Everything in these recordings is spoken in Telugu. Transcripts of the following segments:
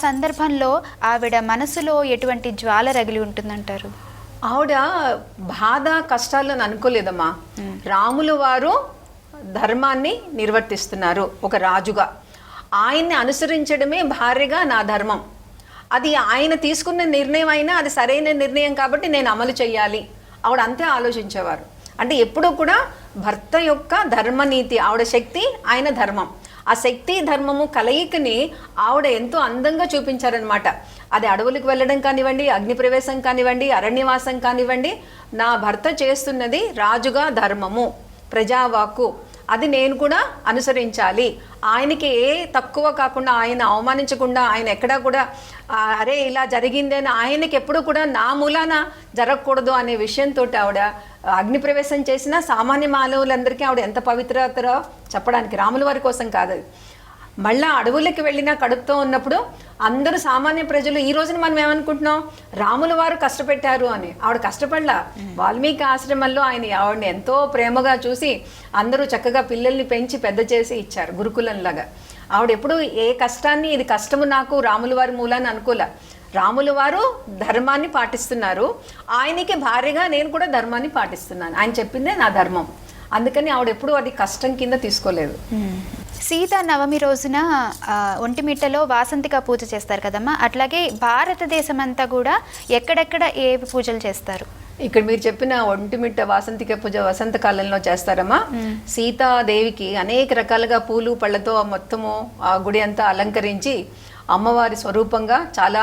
సందర్భంలో ఆవిడ మనసులో ఎటువంటి జ్వాల రగిలి ఉంటుందంటారు? ఆవిడ బాధ కష్టాలను అనుకోలేదమ్మా. రాములు వారు ధర్మాన్ని నిర్వర్తిస్తున్నారు ఒక రాజుగా. ఆయన్ని అనుసరించడమే భార్యగా నా ధర్మం. అది ఆయన తీసుకున్న నిర్ణయం అయినా అది సరైన నిర్ణయం కాబట్టి నేను అమలు చేయాలి. ఆవిడ అంతే ఆలోచించేవారు. అంటే ఎప్పుడూ కూడా భర్త యొక్క ధర్మనీతి, ఆవిడ శక్తి, ఆయన ధర్మం, ఆ శక్తి ధర్మము కలయికని ఆవిడ ఎంతో అందంగా చూపించారనమాట. అది అడవులకు వెళ్ళడం కానివ్వండి, అగ్నిప్రవేశం కానివ్వండి, అరణ్యవాసం కానివ్వండి, నా భర్త చేస్తున్నది రాజుగా ధర్మము, ప్రజావాక్కు, అది నేను కూడా అనుసరించాలి. ఆయనకి ఏ తక్కువ కాకుండా, ఆయన అవమానించకుండా, ఆయన ఎక్కడా కూడా అరే ఇలా జరిగింది అని ఆయనకి ఎప్పుడు కూడా నా మూలాన జరగకూడదు అనే విషయంతో ఆవిడ అగ్నిప్రవేశం చేసిన సామాన్య మానవులందరికీ ఆవిడ ఎంత పవిత్రతరో చెప్పడానికి, రాముల వారి కోసం కాదు. మళ్ళా అడవులకి వెళ్ళినా కడుపుతో ఉన్నప్పుడు అందరూ సామాన్య ప్రజలు, ఈ రోజున మనం ఏమనుకుంటున్నాం, రాముల వారు కష్టపెట్టారు అని. ఆవిడ కష్టపడలా. వాల్మీకి ఆశ్రమంలో ఆవిడని ఎంతో ప్రేమగా చూసి అందరూ చక్కగా పిల్లల్ని పెంచి పెద్ద చేసి ఇచ్చారు గురుకులంలాగా. ఆవిడ ఎప్పుడు ఏ కష్టాన్ని ఇది కష్టము నాకు రాముల వారి మూలాన్ని అనుకోలే. రాముల వారు ధర్మాన్ని పాటిస్తున్నారు, ఆయనకి భార్యగా నేను కూడా ధర్మాన్ని పాటిస్తున్నాను, ఆయన చెప్పిందే నా ధర్మం. అందుకని ఆవిడ ఎప్పుడు అది కష్టం కింద తీసుకోలేదు. సీతా నవమి రోజున ఒంటిమిట్టలో వాసంతిక పూజ చేస్తారు కదమ్మా, అట్లాగే భారతదేశం అంతా కూడా ఎక్కడెక్కడ ఏ పూజలు చేస్తారు? ఇక్కడ మీరు చెప్పిన ఒంటిమిట్ట వాసంతిక పూజ వసంతకాలంలో చేస్తారమ్మా. సీతాదేవికి అనేక రకాలుగా పూలు పళ్ళతో మొత్తము ఆ గుడి అంతా అలంకరించి అమ్మవారి స్వరూపంగా చాలా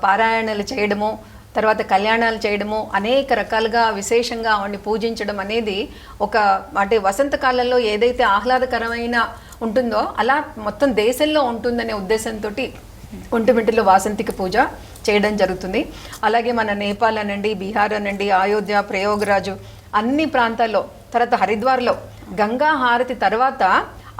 పారాయణలు చేయడము, తర్వాత కళ్యాణాలు చేయడము, అనేక రకాలుగా విశేషంగా ఆవిడ్ని పూజించడం అనేది ఒక, అంటే వసంతకాలంలో ఏదైతే ఆహ్లాదకరమైన ఉంటుందో అలా మొత్తం దేశంలో ఉంటుందనే ఉద్దేశంతో ఒంటిమిట్టలో వాసంతిక పూజ చేయడం జరుగుతుంది. అలాగే మన నేపాల్ అనండి, బీహార్ అనండి, అయోధ్య, ప్రయోగరాజు అన్ని ప్రాంతాల్లో, తర్వాత హరిద్వార్లో గంగా హారతి తర్వాత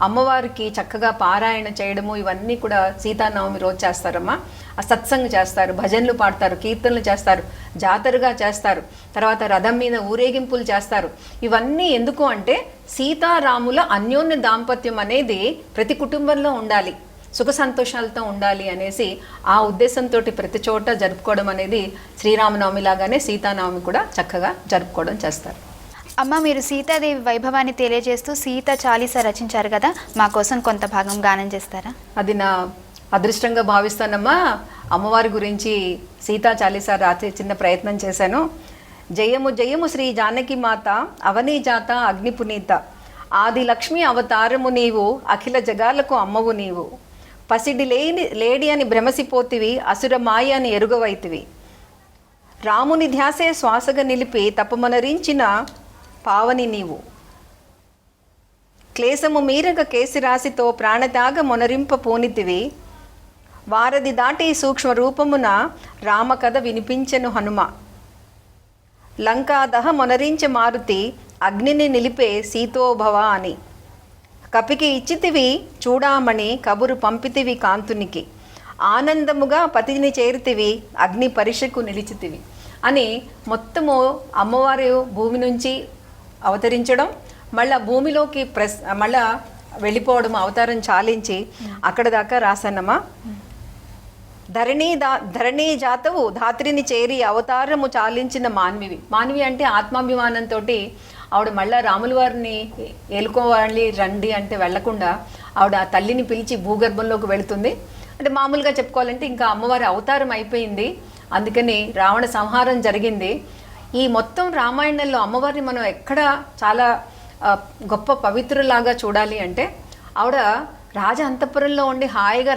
అమ్మవారికి చక్కగా పారాయణ చేయడము, ఇవన్నీ కూడా సీతానవమి రోజు చేస్తారమ్మా. ఆ సత్సంగ్ చేస్తారు, భజనలు పాడతారు, కీర్తనలు చేస్తారు, జాతరగా చేస్తారు, తర్వాత రథం మీద ఊరేగింపులు చేస్తారు. ఇవన్నీ ఎందుకు అంటే సీతారాముల అన్యోన్య దాంపత్యం అనేది ప్రతి కుటుంబంలో ఉండాలి, సుఖ సంతోషాలతో ఉండాలి అనేసి ఆ ఉద్దేశంతో ప్రతి చోట జరుపుకోవడం అనేది శ్రీరామనవమి లాగానే సీతానవమి కూడా చక్కగా జరుపుకోవడం చేస్తారు. అమ్మ, మీరు సీతాదేవి వైభవాన్ని తెలియజేస్తూ సీత చాలీస రచించారు కదా, మా కోసం కొంత భాగం గానం చేస్తారా? అది నా అదృష్టంగా భావిస్తానమ్మా. అమ్మవారి గురించి సీతా చాలీస రాసే చిన్న ప్రయత్నం చేశాను. జయము జయము శ్రీ జానకి మాత, అవనీ జాత అగ్ని పునీత, ఆది లక్ష్మి అవతారము నీవు, అఖిల జగాలకు అమ్మవు నీవు, పసిడి లేడి అని భ్రమసిపోతివి, అసుర మాయ అని ఎరుగవైతివి, రాముని ధ్యాసే శ్వాసగా నిలిపి తపమనరించిన పావని నీవు, క్లేశము మీరగ కేసిరాశితో ప్రాణత్యాగ మొనరింప పోనితివి, వారధి దాటి సూక్ష్మ రూపమున రామకథ వినిపించెను హనుమ, లంకాదహ మొనరించ మారుతి, అగ్నిని నిలిపే సీతోభవ అని, కపికి ఇచ్చితివి చూడామణి, కబురు పంపితివి కాంతునికి, ఆనందముగా పతిని చేరితివి, అగ్ని పరీక్షకు నిలిచితివి అని మొత్తము అమ్మవారు భూమి నుంచి అవతరించడం, మళ్ళా భూమిలోకి మళ్ళా వెళ్ళిపోవడం, అవతారం చాలించి అక్కడ దాకా రాశానమ్మా. ధరణీ జాతవు ధాత్రిని చేరి అవతారము చాలించిన మాన్వివి. మాన్వి అంటే ఆత్మాభిమానంతో ఆవిడ మళ్ళా రాముల వారిని ఏలుకోవాలి రండి అంటే వెళ్లకుండా ఆవిడ ఆ తల్లిని పిలిచి భూగర్భంలోకి వెళుతుంది. అంటే మామూలుగా చెప్పుకోవాలంటే ఇంకా అమ్మవారి అవతారం అయిపోయింది, అందుకని రావణ సంహారం జరిగింది. ఈ మొత్తం రామాయణంలో అమ్మవారిని మనం ఎక్కడ చాలా గొప్ప పవిత్రులాగా చూడాలి అంటే ఆవిడ రాజ అంతఃపురంలో ఉండి హాయిగా